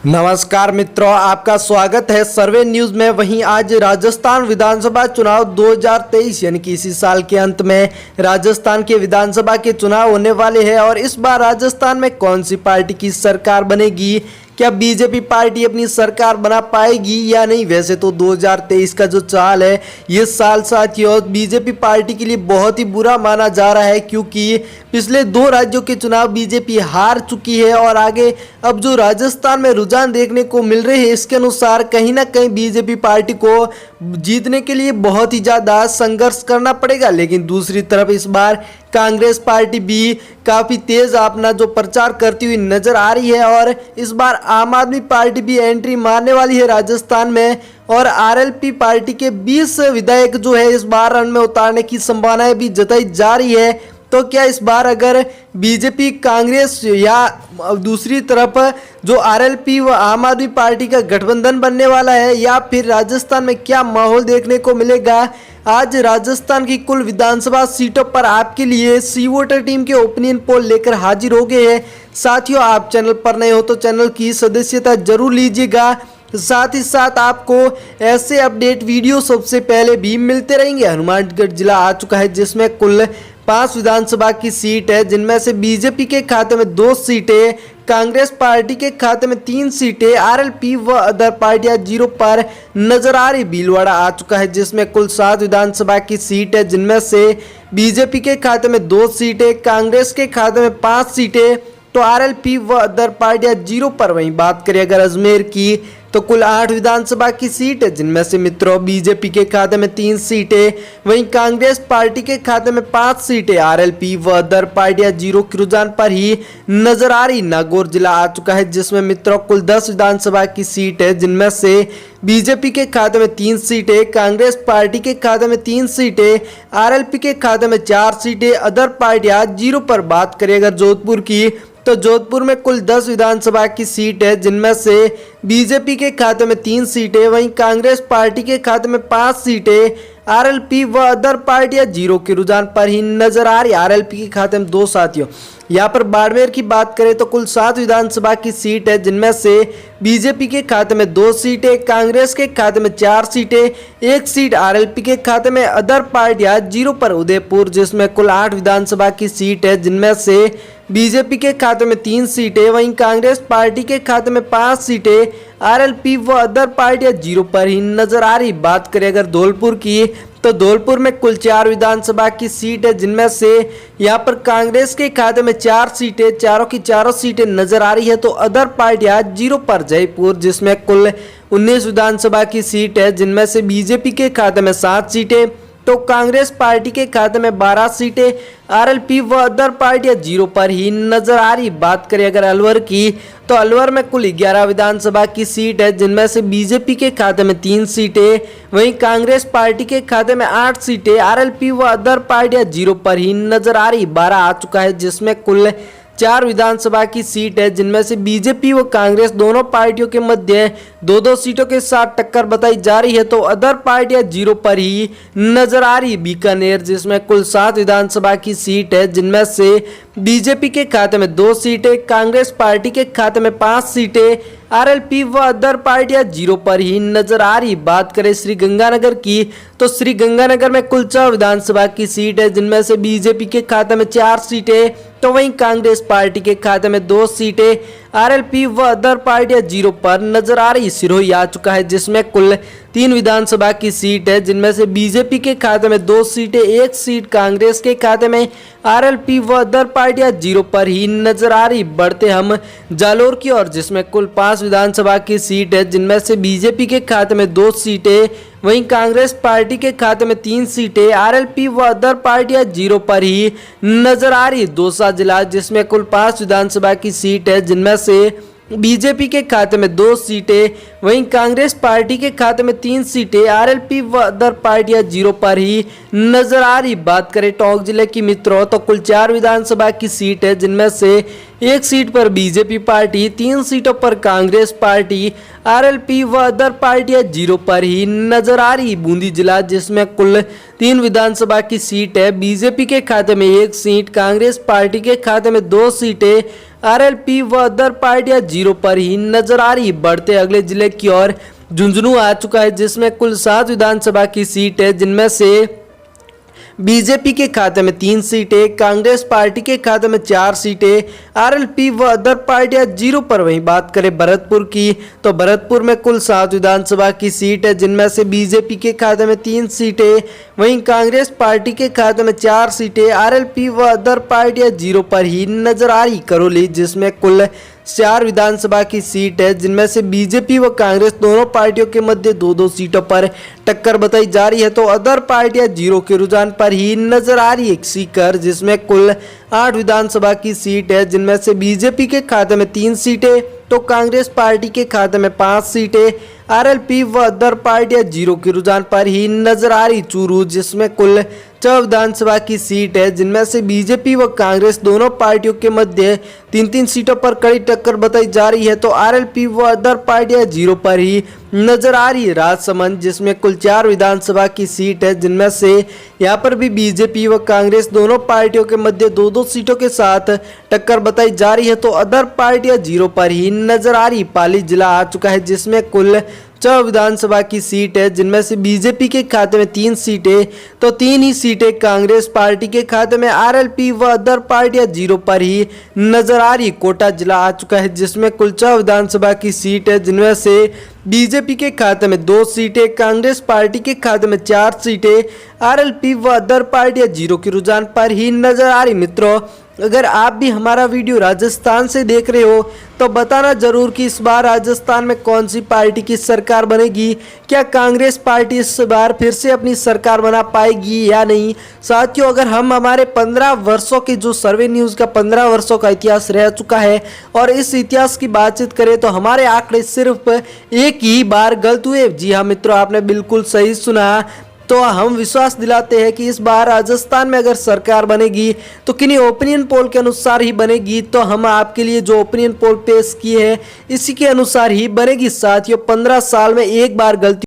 नमस्कार मित्रों, आपका स्वागत है सर्वे न्यूज में। वहीं आज राजस्थान विधानसभा चुनाव 2023 यानी कि इसी साल के अंत में राजस्थान के विधानसभा के चुनाव होने वाले हैं और इस बार राजस्थान में कौन सी पार्टी की सरकार बनेगी, क्या बीजेपी पार्टी अपनी सरकार बना पाएगी या नहीं। वैसे तो 2023 का जो साल है, ये साल साथियों बीजेपी पार्टी के लिए बहुत ही बुरा माना जा रहा है, क्योंकि पिछले 2 राज्यों के चुनाव बीजेपी हार चुकी है और आगे अब जो राजस्थान में रुझान देखने को मिल रहे हैं, इसके अनुसार कहीं ना कहीं बीजेपी पार्टी को जीतने के लिए बहुत ही ज़्यादा संघर्ष करना पड़ेगा। लेकिन दूसरी तरफ इस बार कांग्रेस पार्टी भी काफ़ी तेज अपना जो प्रचार करती हुई नजर आ रही है और इस बार आम आदमी पार्टी भी एंट्री मारने वाली है राजस्थान में और आरएलपी पार्टी के 20 विधायक जो है इस बार रण में उतारने की संभावनाएं भी जताई जा रही है। तो क्या इस बार अगर बीजेपी कांग्रेस या दूसरी तरफ जो आरएलपी व आम आदमी पार्टी का गठबंधन बनने वाला है, या फिर राजस्थान में क्या माहौल देखने को मिलेगा। आज राजस्थान की कुल विधानसभा सीटों पर आपके लिए सी वोटर टीम के ओपिनियन पोल लेकर हाजिर हो गए हैं। साथियों, आप चैनल पर नए हो तो चैनल की सदस्यता जरूर लीजिएगा। साथ ही साथ आपको ऐसे अपडेट वीडियो सबसे पहले भी मिलते रहेंगे। हनुमानगढ़ जिला आ चुका है, जिसमें कुल 5 विधानसभा की सीट है, जिनमें से बीजेपी के खाते में 2 सीटें, कांग्रेस पार्टी के खाते में 3 सीटें, आरएलपी व अदर पार्टियां 0 पर नजर आ रही। भीलवाड़ा आ चुका है, जिसमें कुल 7 विधानसभा की सीट है, जिनमें से बीजेपी के खाते में 2 सीटें, कांग्रेस के खाते में 5 सीटें, तो आरएलपी व अदर पार्टियां 0 पर। वहीं बात करें अगर अजमेर की, तो कुल 8 विधानसभा की सीट है, जिनमें से मित्रों बीजेपी के खाते में 3 सीटें, वहीं कांग्रेस पार्टी के खाते में 5 सीटें, आरएलपी व अदर पार्टियां 0 के रुझान पर ही नजर आ रही। नागौर जिला आ चुका है, जिसमें मित्रों कुल 10 विधानसभा की सीट है, जिनमें से बीजेपी के खाते में 3 सीटें, कांग्रेस पार्टी के खाते में 3 सीटें, आरएलपी के खाते में 4 सीटें, अदर पार्टियां 0 पर। बात करें अगर जोधपुर की, तो जोधपुर में कुल 10 विधानसभा की सीट है, जिनमें से बीजेपी के खाते में 3 सीटें, वहीं कांग्रेस पार्टी के खाते में 5 सीटें, आरएलपी व अदर पार्टियां 0 के रुझान पर ही नजर आ रही। आरएलपी के खाते में 2 साथियों। यहाँ पर बाड़मेर की बात करें तो कुल 7 विधानसभा की सीट है, जिनमें से बीजेपी के खाते में 2 सीटें, कांग्रेस के खाते में 4 सीटें, 1 सीट आरएलपी के खाते में, अदर पार्टियां 0 पर। उदयपुर जिसमें कुल 8 विधानसभा की सीट है, जिनमें से बीजेपी के खाते में 3 सीटें, वहीं कांग्रेस पार्टी के खाते में 5 सीटें, आरएलपी व अदर पार्टियां 0 पर ही नजर आ रही। बात करें अगर धौलपुर की, तो धौलपुर में कुल 4 विधानसभा की सीट है, जिनमें से यहाँ पर कांग्रेस के खाते में 4 सीटें, चारों की चारों सीटें नजर आ रही है, तो अदर पार्टियां 0 पर। जयपुर जिसमें कुल 19 विधानसभा की सीट है, जिनमें से बीजेपी के खाते में 7 सीटें, तो कांग्रेस पार्टी के खाते में 12 सीटें, आरएलपी व अदर पार्टियां 0 पर ही नजर आ रही। बात करें अगर अलवर की, तो अलवर में कुल 11 विधानसभा की सीट है, जिनमें से बीजेपी के खाते में 3 सीटें, वहीं कांग्रेस पार्टी के खाते में 8 सीटें, आरएलपी व अदर पार्टियां 0 पर ही नजर आ रही। 12 आ चुका है, जिसमें कुल 4 विधानसभा की सीट है, जिनमें से बीजेपी व कांग्रेस दोनों पार्टियों के मध्य 2-2 सीटों के साथ टक्कर बताई जा रही है, तो अदर पार्टियां 0 पर ही नजर आ रही। बीकानेर जिसमें कुल 7 विधानसभा की सीट है, जिनमें से बीजेपी के खाते में 2 सीटें, कांग्रेस पार्टी के खाते में 5 सीटें, आरएलपी व अदर पार्टियां 0 पर ही नजर आ रही। बात करें श्री गंगानगर की, तो श्री गंगानगर में कुल 4 विधानसभा की सीट है, जिनमें से बीजेपी के खाते में 4 सीटें, तो वहीं कांग्रेस पार्टी के खाते में 2 सीटें, आरएलपी व अदर पार्टियां 0 पर नजर आ रही। सिरोही आ चुका है, जिसमें कुल 3 विधानसभा की सीट है, जिनमें से बीजेपी के खाते में 2 सीटें, 1 सीट कांग्रेस के खाते में, आरएलपी व अदर पार्टियां 0 पर ही नजर आ रही। बढ़ते हम जालोर की ओर, जिसमें कुल 5 विधानसभा की सीट है, जिनमें से बीजेपी के खाते में 2 सीटें, वहीं कांग्रेस पार्टी के खाते में 3 सीटें, आरएलपी व अदर पार्टियां 0 पर ही नजर आ रही। दौसा जिला जिसमें कुल 5 विधानसभा की सीट है, जिनमें से बीजेपी के खाते में 2 सीटें, वहीं कांग्रेस पार्टी के खाते में 3 सीटें, आरएलपी व अदर पार्टियां 0 पर ही नजर आ रही। बात करें टोंक जिले की मित्रों, तो कुल 4 विधानसभा की सीट है, जिनमें से 1 सीट पर बीजेपी पार्टी, 3 सीटों पर कांग्रेस पार्टी, आरएलपी व अदर पार्टियां 0 पर ही नजर आ रही। बूंदी जिला जिसमें कुल 3 विधानसभा की सीट है, बीजेपी के खाते में 1 सीट, कांग्रेस पार्टी के खाते में 2 सीटें, आरएलपी व अदर पार्टियां 0 पर ही नजर आ रही। बढ़ते अगले जिले की ओर झुंझुनू आ चुका है जिसमें कुल 7 विधानसभा की सीट है, जिनमें से बीजेपी के खाते में 3 सीटें, कांग्रेस पार्टी के खाते में 4 सीटें, आरएलपी व अदर पार्टियां 0 पर। वहीं बात करें भरतपुर की तो भरतपुर में कुल 7 विधानसभा की सीट है, जिनमें से बीजेपी के खाते में 3 सीटें, वहीं कांग्रेस पार्टी के खाते में 4 सीटें, आरएलपी व अदर पार्टियां 0 पर ही नजर आ रही। करौली जिसमें कुल 4 विधानसभा की सीट है, जिनमें से बीजेपी व कांग्रेस दोनों पार्टियों के मध्य 2-2 सीटों पर टक्कर बताई जा रही है, तो अदर पार्टियां 0 के रुझान पर ही नजर आ रही है। सीकर जिसमें कुल 8 विधानसभा की सीट है, जिनमें से बीजेपी के खाते में 3 सीटें, तो कांग्रेस पार्टी के खाते में 5 सीटें, आरएलपी व अदर पार्टियां 0 के रुझान पर ही नजर आ रही। चूरू जिसमें कुल 6 विधानसभा की सीट है, जिनमें से बीजेपी व कांग्रेस दोनों पार्टियों के मध्य 3-3 सीटों पर कड़ी टक्कर बताई जा रही है, तो आरएलपी व अदर पार्टियां 0 पर ही नजर आ रही है। राजसमंद जिसमें कुल 4 विधानसभा की सीट है, जिनमें से यहाँ पर भी बीजेपी व कांग्रेस दोनों पार्टियों के मध्य 2-2 सीटों के साथ टक्कर बताई जा रही है, तो अदर पार्टियां 0 पर ही नजर आ रही। पाली जिला आ चुका है जिसमें कुल 6 विधानसभा की सीट है, जिनमें से बीजेपी के खाते में 3 सीटें, तो 3 ही सीटें कांग्रेस पार्टी के खाते में, आरएलपी व अदर पार्टियां 0 पर ही नजर आ रही। कोटा जिला आ चुका है जिसमें कुल 6 विधानसभा की सीट है, जिनमें से बीजेपी के खाते में 2 सीटें, कांग्रेस पार्टी के खाते में 4 सीटें, आरएलपी व अदर पार्टियां 0 के रुझान पर ही नजर आ रही। मित्रों, अगर आप भी हमारा वीडियो राजस्थान से देख रहे हो तो बताना जरूर कि इस बार राजस्थान में कौन सी पार्टी की सरकार बनेगी। क्या कांग्रेस पार्टी इस बार फिर से अपनी सरकार बना पाएगी या नहीं। साथियों, अगर हम हमारे 15 वर्षों के जो सर्वे न्यूज़ का 15 वर्षों का इतिहास रह चुका है और इस इतिहास की बातचीत करें तो हमारे आंकड़े सिर्फ एक ही बार गलत हुए। जी हाँ मित्रों, आपने बिल्कुल सही सुना। तो हम विश्वास दिलाते हैं कि इस बार राजस्थान में अगर सरकार बनेगी तो किन्हीं ओपिनियन पोल के अनुसार ही बनेगी। तो हम आपके लिए जो ओपिनियन पोल पेश किए हैं इसी के अनुसार ही बनेगी। साथियों, 15 साल में एक बार गलती